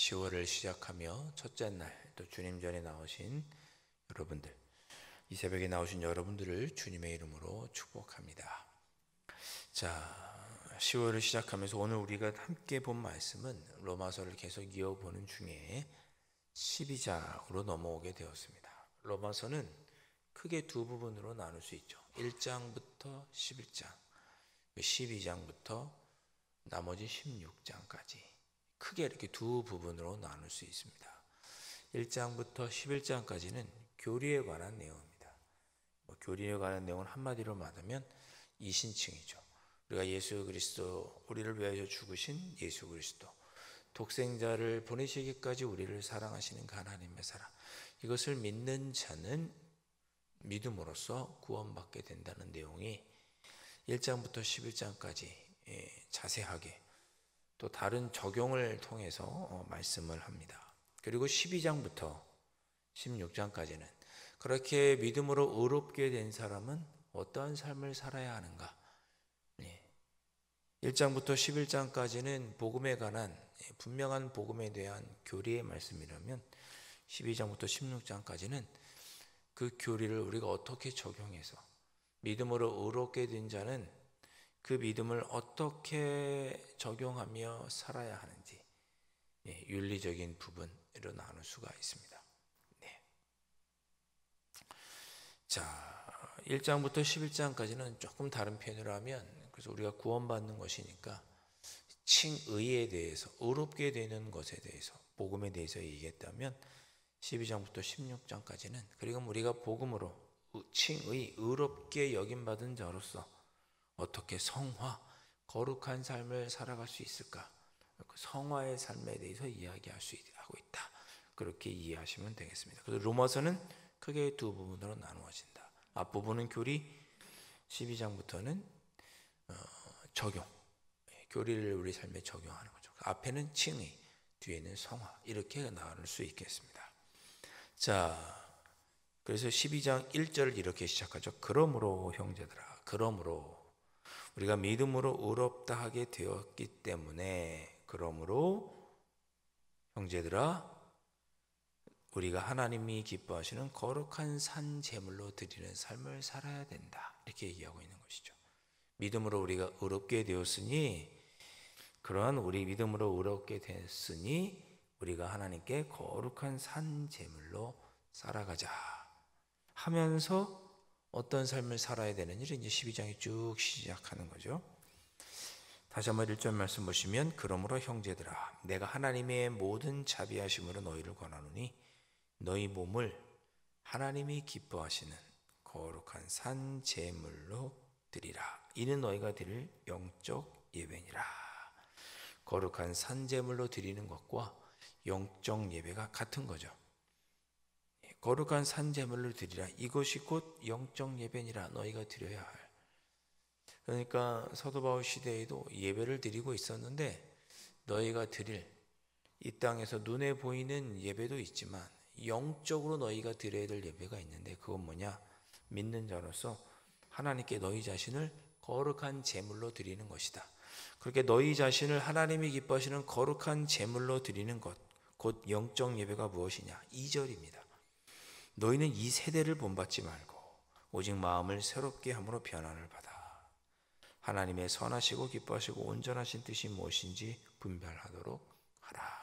10월을 시작하며 첫째 날 또 주님 전에 나오신 여러분들, 이 새벽에 나오신 여러분들을 주님의 이름으로 축복합니다. 자, 10월을 시작하면서 오늘 우리가 함께 본 말씀은 로마서를 계속 이어보는 중에 12장으로 넘어오게 되었습니다. 로마서는 크게 두 부분으로 나눌 수 있죠. 1장부터 11장, 12장부터 나머지 16장까지 크게 이렇게 두 부분으로 나눌 수 있습니다. 1장부터 11장까지는 교리에 관한 내용입니다. 교리에 관한 내용은 한마디로 말하면 이신칭이죠. 우리가 예수 그리스도, 우리를 위하여 죽으신 예수 그리스도, 독생자를 보내시기까지 우리를 사랑하시는 하나님의 사랑, 이것을 믿는 자는 믿음으로써 구원받게 된다는 내용이 1장부터 11장까지 자세하게 또 다른 적용을 통해서 말씀을 합니다. 그리고 12장부터 16장까지는 그렇게 믿음으로 의롭게 된 사람은 어떠한 삶을 살아야 하는가. 1장부터 11장까지는 복음에 관한 분명한 복음에 대한 교리의 말씀이라면 12장부터 16장까지는 그 교리를 우리가 어떻게 적용해서 믿음으로 의롭게 된 자는 그 믿음을 어떻게 적용하며 살아야 하는지 윤리적인 부분으로 나눌 수가 있습니다. 자, 1장부터 11장까지는 조금 다른 표현으로 하면, 그래서 우리가 구원받는 것이니까 칭의에 대해서, 의롭게 되는 것에 대해서, 복음에 대해서 얘기했다면 12장부터 16장까지는 그리고 우리가 복음으로 칭의, 의롭게 여김받은 자로서 어떻게 성화, 거룩한 삶을 살아갈 수 있을까? 성화의 삶에 대해서 이야기할 수 하고 있다. 그렇게 이해하시면 되겠습니다. 그래서 로마서는 크게 두 부분으로 나누어진다. 앞부분은 교리, 12장부터는 적용, 교리를 우리 삶에 적용하는 거죠. 앞에는 칭의, 뒤에는 성화, 이렇게 나눌 수 있겠습니다. 자, 그래서 12장 1절을 이렇게 시작하죠. 그러므로 형제들아, 그러므로 우리가 믿음으로 의롭다 하게 되었기 때문에, 그러므로 형제들아, 우리가 하나님이 기뻐하시는 거룩한 산 제물로 드리는 삶을 살아야 된다. 이렇게 얘기하고 있는 것이죠. 믿음으로 우리가 의롭게 되었으니, 그러한 우리 믿음으로 의롭게 됐으니 우리가 하나님께 거룩한 산 제물로 살아가자 하면서 어떤 삶을 살아야 되는지를 이제 12장이 쭉 시작하는 거죠. 다시 한번 1절 말씀 보시면, 그러므로 형제들아, 내가 하나님의 모든 자비하심으로 너희를 권하노니 너희 몸을 하나님이 기뻐하시는 거룩한 산 제물로 드리라. 이는 너희가 드릴 영적 예배니라. 거룩한 산 제물로 드리는 것과 영적 예배가 같은 거죠. 거룩한 산 제물로 드리라. 이것이 곧 영적 예배니라. 너희가 드려야 할. 그러니까 사도 바울 시대에도 예배를 드리고 있었는데, 너희가 드릴 이 땅에서 눈에 보이는 예배도 있지만 영적으로 너희가 드려야 될 예배가 있는데, 그건 뭐냐? 믿는 자로서 하나님께 너희 자신을 거룩한 제물로 드리는 것이다. 그렇게 너희 자신을 하나님이 기뻐하시는 거룩한 제물로 드리는 것, 곧 영적 예배가 무엇이냐? 2절입니다. 너희는 이 세대를 본받지 말고 오직 마음을 새롭게 함으로 변화를 받아 하나님의 선하시고 기뻐하시고 온전하신 뜻이 무엇인지 분별하도록 하라.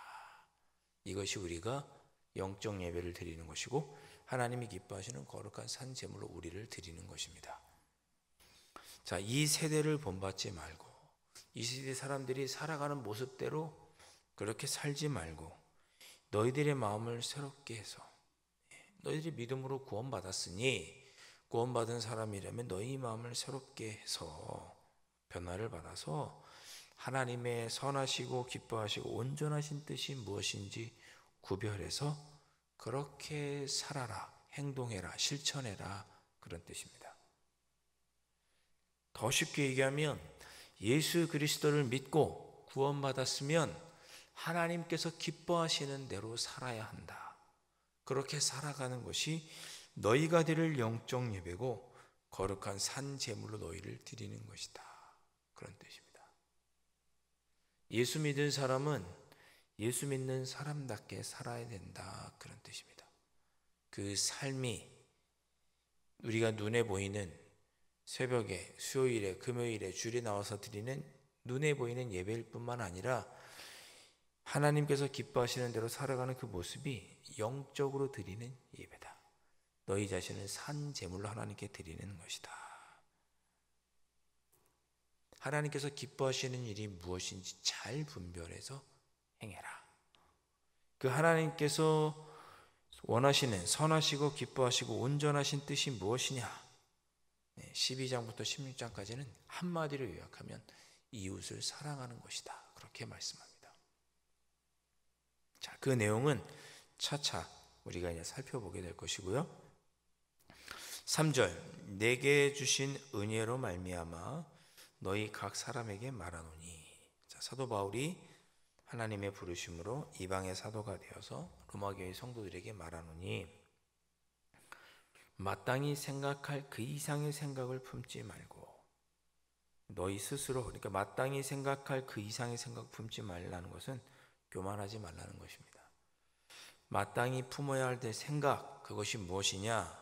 이것이 우리가 영적 예배를 드리는 것이고, 하나님이 기뻐하시는 거룩한 산 제물로 우리를 드리는 것입니다. 자, 이 세대를 본받지 말고, 이 세대 사람들이 살아가는 모습대로 그렇게 살지 말고, 너희들의 마음을 새롭게 해서, 너희들이 믿음으로 구원받았으니, 구원받은 사람이라면 너희 마음을 새롭게 해서 변화를 받아서 하나님의 선하시고 기뻐하시고 온전하신 뜻이 무엇인지 구별해서 그렇게 살아라, 행동해라, 실천해라, 그런 뜻입니다. 더 쉽게 얘기하면 예수 그리스도를 믿고 구원받았으면 하나님께서 기뻐하시는 대로 살아야 한다. 그렇게 살아가는 것이 너희가 드릴 영적 예배고 거룩한 산 제물로 너희를 드리는 것이다. 그런 뜻입니다. 예수 믿은 사람은 예수 믿는 사람답게 살아야 된다, 그런 뜻입니다. 그 삶이 우리가 눈에 보이는 새벽에, 수요일에, 금요일에 주일에 나와서 드리는 눈에 보이는 예배일 뿐만 아니라 하나님께서 기뻐하시는 대로 살아가는 그 모습이 영적으로 드리는 예배다. 너희 자신을 산 제물로 하나님께 드리는 것이다. 하나님께서 기뻐하시는 일이 무엇인지 잘 분별해서 행해라. 그 하나님께서 원하시는 선하시고 기뻐하시고 온전하신 뜻이 무엇이냐? 12장부터 16장까지는 한마디로 요약하면 이웃을 사랑하는 것이다, 그렇게 말씀합니다. 자, 그 내용은 차차 우리가 이제 살펴보게 될 것이고요. 3절, 내게 주신 은혜로 말미암아 너희 각 사람에게 말하노니. 자, 사도 바울이 하나님의 부르심으로 이방의 사도가 되어서 로마교회 성도들에게 말하노니, 마땅히 생각할 그 이상의 생각을 품지 말고, 너희 스스로, 그러니까 마땅히 생각할 그 이상의 생각 품지 말라는 것은 교만하지 말라는 것입니다. 마땅히 품어야 할 때 생각, 그것이 무엇이냐?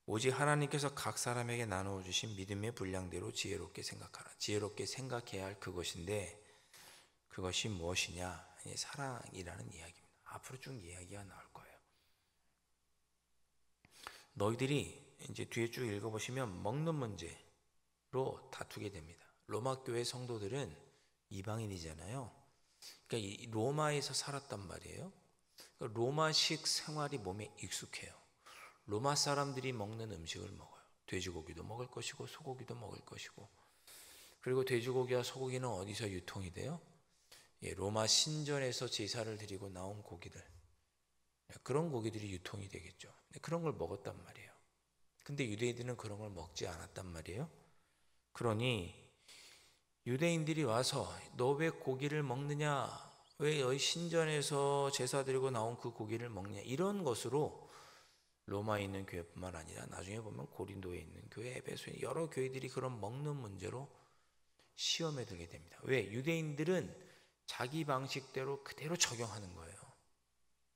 오직 하나님께서 각 사람에게 나누어 주신 믿음의 분량대로 지혜롭게 생각하라. 지혜롭게 생각해야 할 그것인데, 그것이 무엇이냐? 사랑이라는 이야기입니다. 앞으로 쭉 이야기가 나올 거예요. 너희들이 이제 뒤에 쭉 읽어보시면 먹는 문제로 다투게 됩니다. 로마 교회 성도들은 이방인이잖아요. 그러니까 이 로마에서 살았단 말이에요. 그러니까 로마식 생활이 몸에 익숙해요. 로마 사람들이 먹는 음식을 먹어요. 돼지고기도 먹을 것이고 소고기도 먹을 것이고. 그리고 돼지고기와 소고기는 어디서 유통이 돼요? 로마 신전에서 제사를 드리고 나온 고기들, 그런 고기들이 유통이 되겠죠. 그런 걸 먹었단 말이에요. 근데 유대인들은 그런 걸 먹지 않았단 말이에요. 그러니 유대인들이 와서 너 왜 고기를 먹느냐, 왜 너희 신전에서 제사 드리고 나온 그 고기를 먹냐, 이런 것으로 로마에 있는 교회뿐만 아니라 나중에 보면 고린도에 있는 교회, 에베소에 여러 교회들이 그런 먹는 문제로 시험에 들게 됩니다. 왜? 유대인들은 자기 방식대로 그대로 적용하는 거예요.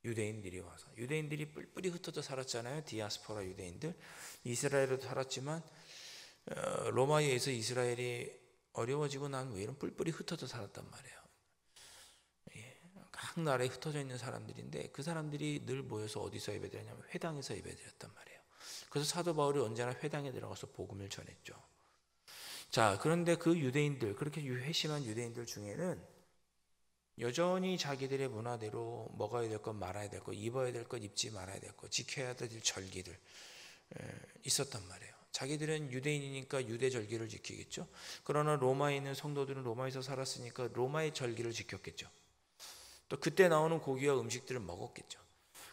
유대인들이 와서, 유대인들이 뿔뿔이 흩어져 살았잖아요. 디아스포라 유대인들, 이스라엘에도 살았지만 로마에 의해서 이스라엘이 어려워지고 난 후에는 뿔뿔이 흩어져 살았단 말이에요. 각 나라에 흩어져 있는 사람들인데 그 사람들이 늘 모여서 어디서 예배드렸냐면 회당에서 예배드렸단 말이에요. 그래서 사도 바울이 언제나 회당에 들어가서 복음을 전했죠. 자, 그런데 그 유대인들, 그렇게 회심한 유대인들 중에는 여전히 자기들의 문화대로 먹어야 될 것, 말아야 될 것, 입어야 될 것, 입지 말아야 될 것, 지켜야 될 절기들 있었단 말이에요. 자기들은 유대인이니까 유대 절기를 지키겠죠. 그러나 로마에 있는 성도들은 로마에서 살았으니까 로마의 절기를 지켰겠죠. 또 그때 나오는 고기와 음식들을 먹었겠죠.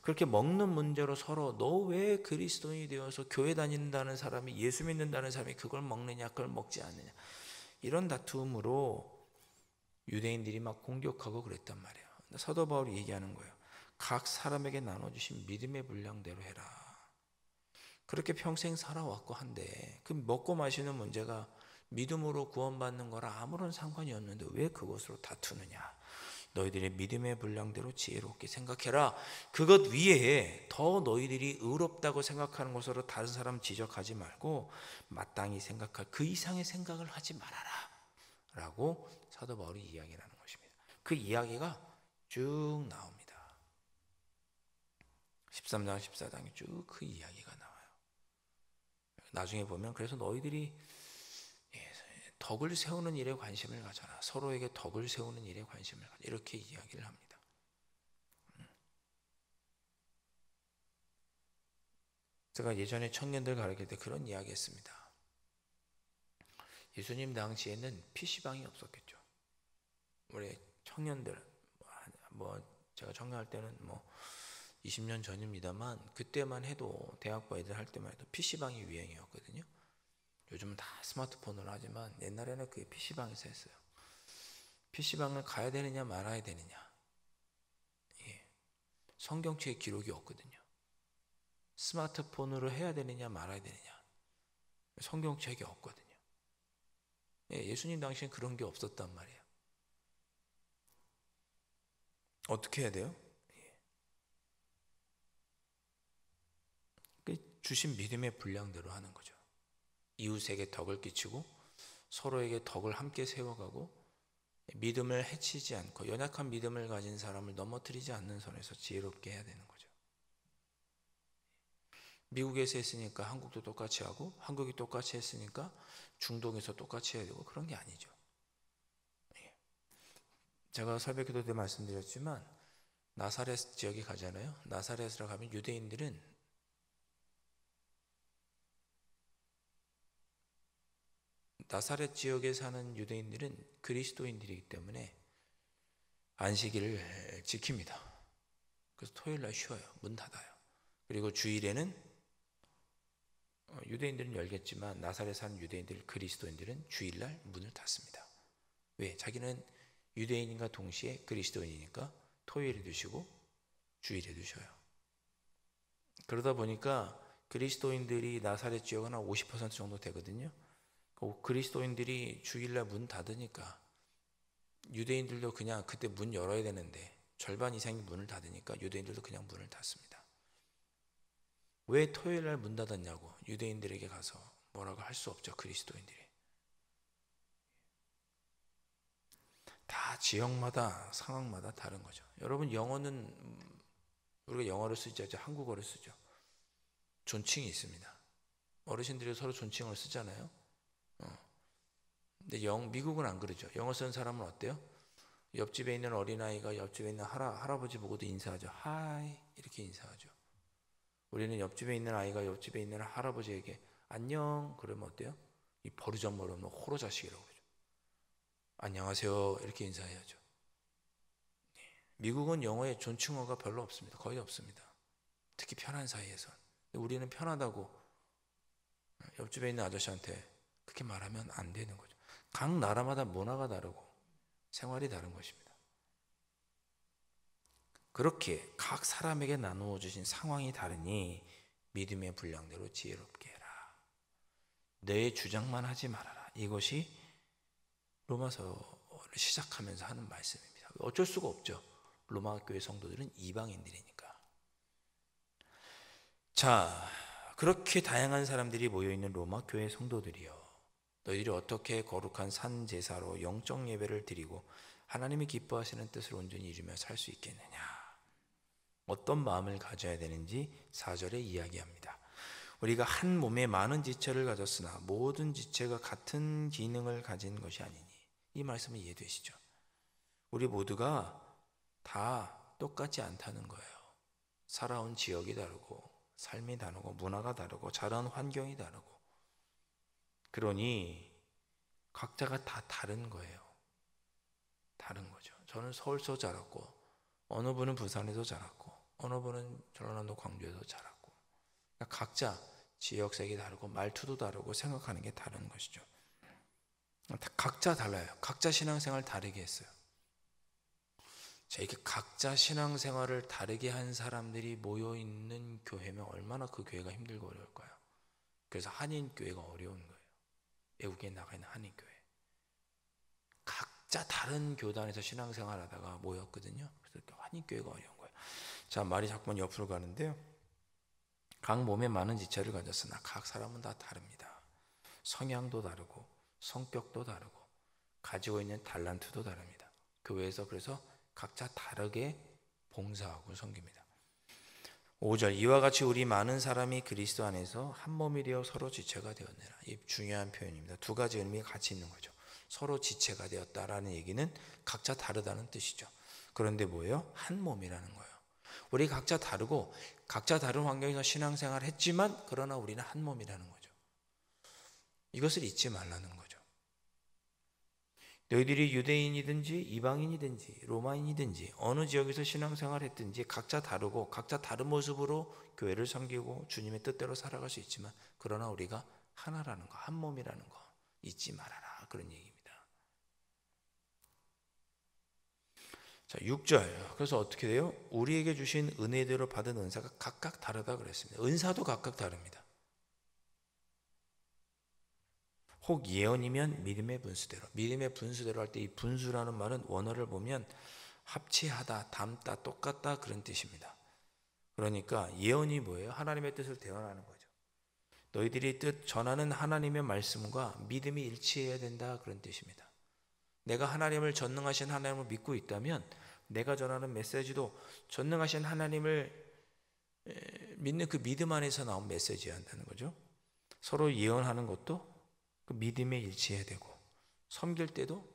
그렇게 먹는 문제로 서로 너 왜 그리스도인이 되어서 교회 다닌다는 사람이, 예수 믿는다는 사람이 그걸 먹느냐, 그걸 먹지 않느냐, 이런 다툼으로 유대인들이 막 공격하고 그랬단 말이에요. 사도 바울이 얘기하는 거예요. 각 사람에게 나눠주신 믿음의 분량대로 해라. 그렇게 평생 살아왔고 한데 그 먹고 마시는 문제가 믿음으로 구원받는 거랑 아무런 상관이 없는데 왜 그것으로 다투느냐. 너희들의 믿음의 분량대로 지혜롭게 생각해라. 그것 위에 더 너희들이 의롭다고 생각하는 것으로 다른 사람 지적하지 말고 마땅히 생각할 그 이상의 생각을 하지 말아라 라고 사도 바울이 이야기를 하는 것입니다. 그 이야기가 쭉 나옵니다. 13장 14장에 쭉 그 이야기가 나와요. 나중에 보면 그래서 너희들이 덕을 세우는 일에 관심을 가져라. 서로에게 덕을 세우는 일에 관심을 가져라. 이렇게 이야기를 합니다. 제가 예전에 청년들 가르칠 때 그런 이야기 했습니다. 예수님 당시에는 PC방이 없었겠죠. 우리 청년들, 제가 청년할 때는 20년 전입니다만 그때만 해도 대학부 애들 할 때만 해도 PC방이 유행이었거든요. 요즘은 다 스마트폰으로 하지만 옛날에는 그게 PC방에서 했어요. PC방을 가야 되느냐 말아야 되느냐. 성경책에 기록이 없거든요. 스마트폰으로 해야 되느냐 말아야 되느냐. 성경책이 없거든요. 예수님 당시엔 그런 게 없었단 말이에요. 어떻게 해야 돼요? 주신 믿음의 분량대로 하는 거죠. 이웃에게 덕을 끼치고 서로에게 덕을 함께 세워가고 믿음을 해치지 않고 연약한 믿음을 가진 사람을 넘어뜨리지 않는 선에서 지혜롭게 해야 되는 거죠. 미국에서 했으니까 한국도 똑같이 하고 한국이 똑같이 했으니까 중동에서 똑같이 해야 되고 그런 게 아니죠. 제가 설백기도 때 말씀드렸지만 나사렛 지역에 가잖아요. 나사렛으로 가면 유대인들은 나사렛 지역에 사는 유대인들은 그리스도인들이기 때문에 안식일을 지킵니다. 그래서 토요일날 쉬어요. 문 닫아요. 그리고 주일에는 유대인들은 열겠지만 나사렛 사는 유대인들, 그리스도인들은 주일날 문을 닫습니다. 왜? 자기는 유대인과 동시에 그리스도인이니까 토요일에도 쉬고 주일에도 쉬어요. 그러다 보니까 그리스도인들이 나사렛 지역은 한 50% 정도 되거든요. 그리스도인들이 주일날 문 닫으니까 유대인들도 그냥 그때 문 열어야 되는데 절반 이상이 문을 닫으니까 유대인들도 그냥 문을 닫습니다. 왜 토요일날 문 닫았냐고 유대인들에게 가서 뭐라고 할 수 없죠. 그리스도인들이 다 지역마다 상황마다 다른 거죠. 여러분 영어는 우리가 영어를 쓰지 않죠. 한국어를 쓰죠. 존칭이 있습니다. 어르신들이 서로 존칭을 쓰잖아요. 근데 미국은 안 그러죠. 영어 쓰는 사람은 어때요? 옆집에 있는 어린아이가 옆집에 있는 할아버지 보고도 인사하죠. 하이 이렇게 인사하죠. 우리는 옆집에 있는 아이가 옆집에 있는 할아버지에게 안녕 그러면 어때요? 이 버르장머리없는 호로자식이라고 그러죠. 안녕하세요 이렇게 인사해야죠. 미국은 영어에 존칭어가 별로 없습니다. 거의 없습니다. 특히 편한 사이에선. 우리는 편하다고 옆집에 있는 아저씨한테 그렇게 말하면 안 되는 거죠. 각 나라마다 문화가 다르고 생활이 다른 것입니다. 그렇게 각 사람에게 나누어 주신 상황이 다르니 믿음의 분량대로 지혜롭게 해라. 내 주장만 하지 말아라. 이것이 로마서를 시작하면서 하는 말씀입니다. 어쩔 수가 없죠. 로마 교회 성도들은 이방인들이니까. 자, 그렇게 다양한 사람들이 모여있는 로마 교회 성도들이요. 너희들이 어떻게 거룩한 산 제사로 영적 예배를 드리고 하나님이 기뻐하시는 뜻을 온전히 이루며 살 수 있겠느냐. 어떤 마음을 가져야 되는지 4절에 이야기합니다. 우리가 한 몸에 많은 지체를 가졌으나 모든 지체가 같은 기능을 가진 것이 아니니. 이 말씀은 이해되시죠? 우리 모두가 다 똑같지 않다는 거예요. 살아온 지역이 다르고 삶이 다르고 문화가 다르고 자란 환경이 다르고 그러니 각자가 다 다른 거예요. 다른 거죠. 저는 서울서 자랐고 어느 분은 부산에서 자랐고 어느 분은 전라남도 광주에서 자랐고 그러니까 각자 지역색이 다르고 말투도 다르고 생각하는 게 다른 것이죠. 각자 달라요. 각자 신앙생활 다르게 했어요. 자, 이렇게 각자 신앙생활을 다르게 한 사람들이 모여있는 교회면 얼마나 그 교회가 힘들고 어려울까요? 그래서 한인교회가 어려운 거예요. 외국에 나가 있는 한인교회. 각자 다른 교단에서 신앙생활 하다가 모였거든요. 그래서 한인교회가 어려운 거예요. 자, 말이 자꾸만 옆으로 가는데요. 각 몸에 많은 지체를 가졌으나 각 사람은 다 다릅니다. 성향도 다르고 성격도 다르고 가지고 있는 달란트도 다릅니다. 교회에서 그래서 각자 다르게 봉사하고 섬깁니다. 5절 이와 같이 우리 많은 사람이 그리스도 안에서 한 몸이 되어 서로 지체가 되었느라. 이 중요한 표현입니다. 두 가지 의미가 같이 있는 거죠. 서로 지체가 되었다라는 얘기는 각자 다르다는 뜻이죠. 그런데 뭐예요? 한 몸이라는 거예요. 우리 각자 다르고 각자 다른 환경에서 신앙생활을 했지만 그러나 우리는 한 몸이라는 거죠. 이것을 잊지 말라는 거죠. 너희들이 유대인이든지 이방인이든지 로마인이든지 어느 지역에서 신앙생활을 했든지 각자 다르고 각자 다른 모습으로 교회를 섬기고 주님의 뜻대로 살아갈 수 있지만 그러나 우리가 하나라는 거, 한 몸이라는 거 잊지 말아라. 그런 얘기입니다. 자, 6절. 그래서 어떻게 돼요? 우리에게 주신 은혜대로 받은 은사가 각각 다르다 그랬습니다. 은사도 각각 다릅니다. 혹 예언이면 믿음의 분수대로. 믿음의 분수대로 할 때 이 분수라는 말은 원어를 보면 합치하다, 닮다, 똑같다 그런 뜻입니다. 그러니까 예언이 뭐예요? 하나님의 뜻을 대언하는 거죠. 너희들이 뜻 전하는 하나님의 말씀과 믿음이 일치해야 된다 그런 뜻입니다. 내가 하나님을 전능하신 하나님을 믿고 있다면 내가 전하는 메시지도 전능하신 하나님을 믿는 그 믿음 안에서 나온 메시지여야 한다는 거죠. 서로 예언하는 것도 그 믿음에 일치해야 되고, 섬길 때도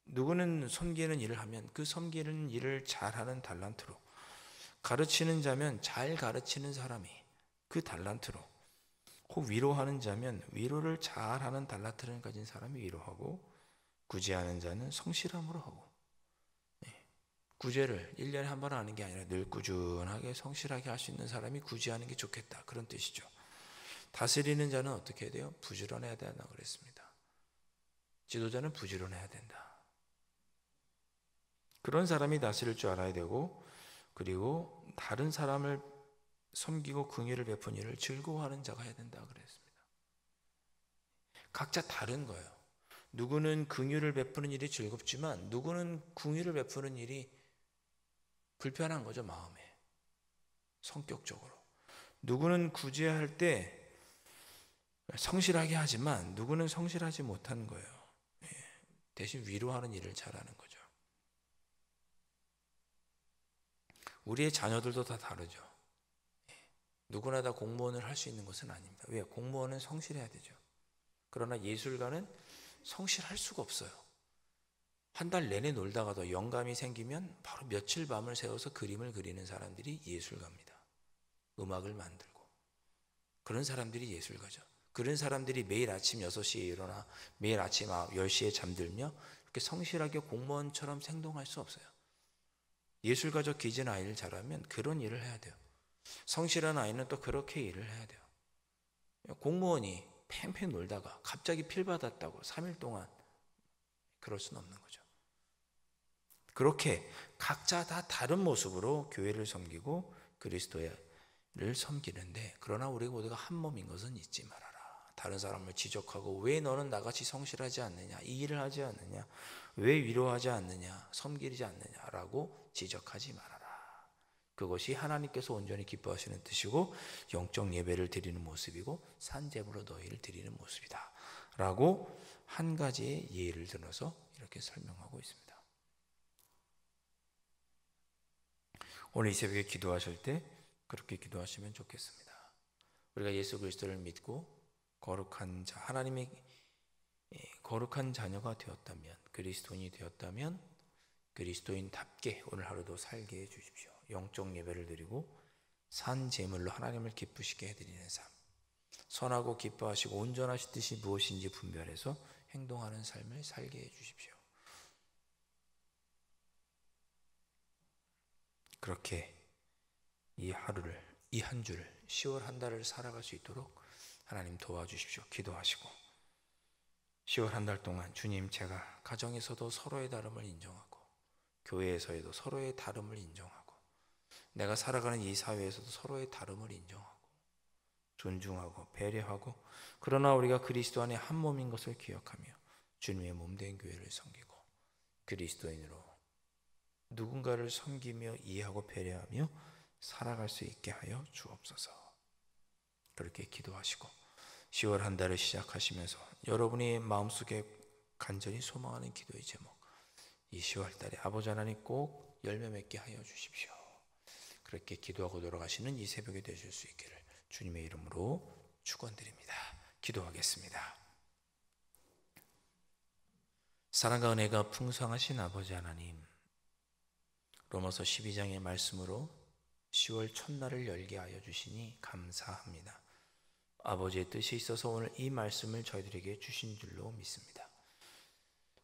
누구는 섬기는 일을 하면 그 섬기는 일을 잘하는 달란트로, 가르치는 자면 잘 가르치는 사람이 그 달란트로, 혹 위로하는 자면 위로를 잘하는 달란트를 가진 사람이 위로하고, 구제하는 자는 성실함으로 하고. 구제를 1년에 한 번 하는 게 아니라 늘 꾸준하게 성실하게 할 수 있는 사람이 구제하는 게 좋겠다 그런 뜻이죠. 다스리는 자는 어떻게 해야 돼요? 부지런해야 된다고 그랬습니다. 지도자는 부지런해야 된다. 그런 사람이 다스릴 줄 알아야 되고, 그리고 다른 사람을 섬기고 긍휼을 베푸는 일을 즐거워하는 자가 해야 된다 그랬습니다. 각자 다른 거예요. 누구는 긍휼을 베푸는 일이 즐겁지만 누구는 긍휼을 베푸는 일이 불편한 거죠, 마음에. 성격적으로. 누구는 구제할 때 성실하게 하지만 누구는 성실하지 못하는 거예요. 대신 위로하는 일을 잘하는 거죠. 우리의 자녀들도 다 다르죠. 누구나 다 공무원을 할 수 있는 것은 아닙니다. 왜? 공무원은 성실해야 되죠. 그러나 예술가는 성실할 수가 없어요. 한 달 내내 놀다가도 영감이 생기면 바로 며칠 밤을 새워서 그림을 그리는 사람들이 예술가입니다. 음악을 만들고. 그런 사람들이 예술가죠. 그런 사람들이 매일 아침 6시에 일어나 매일 아침 10시에 잠들며 이렇게 성실하게 공무원처럼 생동할 수 없어요. 예술가적 기질 아이를 자라면 그런 일을 해야 돼요. 성실한 아이는 또 그렇게 일을 해야 돼요. 공무원이 팽팽 놀다가 갑자기 필 받았다고 3일 동안 그럴 수는 없는 거죠. 그렇게 각자 다 다른 모습으로 교회를 섬기고 그리스도를 섬기는데, 그러나 우리 모두가 한 몸인 것은 잊지 말아라. 다른 사람을 지적하고 왜 너는 나같이 성실하지 않느냐, 이 일을 하지 않느냐, 왜 위로하지 않느냐, 섬기지 않느냐라고 지적하지 말아라. 그것이 하나님께서 온전히 기뻐하시는 뜻이고 영적 예배를 드리는 모습이고 산제물로 너희를 드리는 모습이다 라고 한 가지의 예를 들어서 이렇게 설명하고 있습니다. 오늘 이 새벽에 기도하실 때 그렇게 기도하시면 좋겠습니다. 우리가 예수 그리스도를 믿고 거룩한 자, 하나님의 거룩한 자녀가 되었다면, 그리스도인이 되었다면 그리스도인답게 오늘 하루도 살게 해주십시오. 영적 예배를 드리고 산 제물로 하나님을 기쁘시게 해드리는 삶, 선하고 기뻐하시고 온전하신 뜻이 무엇인지 분별해서 행동하는 삶을 살게 해주십시오. 그렇게 이 하루를, 이 한 주를, 10월 한 달을 살아갈 수 있도록 하나님 도와주십시오. 기도하시고 10월 한 달 동안 주님, 제가 가정에서도 서로의 다름을 인정하고 교회에서도 서로의 다름을 인정하고 내가 살아가는 이 사회에서도 서로의 다름을 인정하고 존중하고 배려하고, 그러나 우리가 그리스도 안에 한 몸인 것을 기억하며 주님의 몸된 교회를 섬기고 그리스도인으로 누군가를 섬기며 이해하고 배려하며 살아갈 수 있게 하여 주옵소서. 그렇게 기도하시고 10월 한 달을 시작하시면서 여러분이 마음속에 간절히 소망하는 기도의 제목, 이 10월 달에 아버지 하나님 꼭 열매 맺게 하여 주십시오. 그렇게 기도하고 돌아가시는 이 새벽이 되실 수 있기를 주님의 이름으로 축원드립니다. 기도하겠습니다. 사랑과 은혜가 풍성하신 아버지 하나님, 로마서 12장의 말씀으로 10월 첫날을 열게 하여 주시니 감사합니다. 아버지의 뜻이 있어서 오늘 이 말씀을 저희들에게 주신 줄로 믿습니다.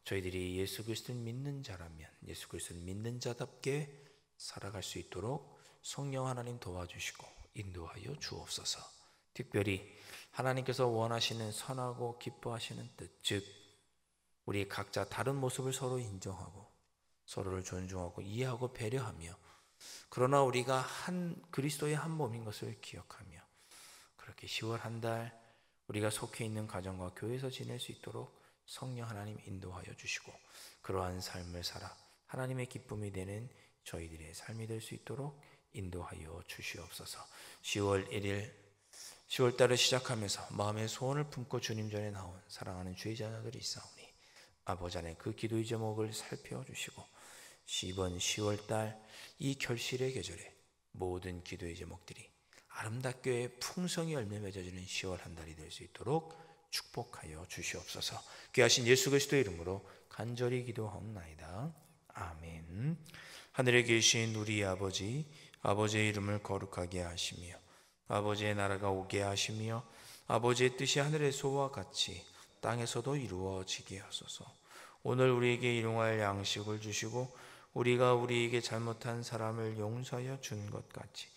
저희들이 예수 그리스도를 믿는 자라면 예수 그리스도를 믿는 자답게 살아갈 수 있도록 성령 하나님 도와주시고 인도하여 주옵소서. 특별히 하나님께서 원하시는 선하고 기뻐하시는 뜻, 즉 우리 각자 다른 모습을 서로 인정하고 서로를 존중하고 이해하고 배려하며, 그러나 우리가 한 그리스도의 한 몸인 것을 기억하며 그렇게 10월 한 달 우리가 속해 있는 가정과 교회에서 지낼 수 있도록 성령 하나님 인도하여 주시고 그러한 삶을 살아 하나님의 기쁨이 되는 저희들의 삶이 될 수 있도록 인도하여 주시옵소서. 10월 1일 10월달을 시작하면서 마음의 소원을 품고 주님 전에 나온 사랑하는 주의 자녀들이 있사오니 아버지 안에 그 기도의 제목을 살펴주시고 이번 10월달 이 결실의 계절에 모든 기도의 제목들이 아름답게 풍성히 열매 맺어지는 10월 한 달이 될 수 있도록 축복하여 주시옵소서. 귀하신 예수 그리스도의 이름으로 간절히 기도하옵나이다. 아멘. 하늘에 계신 우리 아버지, 아버지의 이름을 거룩하게 하시며 아버지의 나라가 오게 하시며 아버지의 뜻이 하늘에서와 같이 땅에서도 이루어지게 하소서. 오늘 우리에게 일용할 양식을 주시고 우리가 우리에게 잘못한 사람을 용서하여 준 것 같이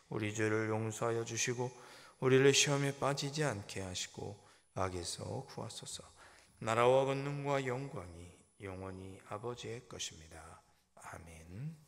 우리 죄를 용서하여 주시고 우리를 시험에 빠지지 않게 하시고 악에서 구하소서. 나라와 권능과 영광이 영원히 아버지의 것입니다. 아멘.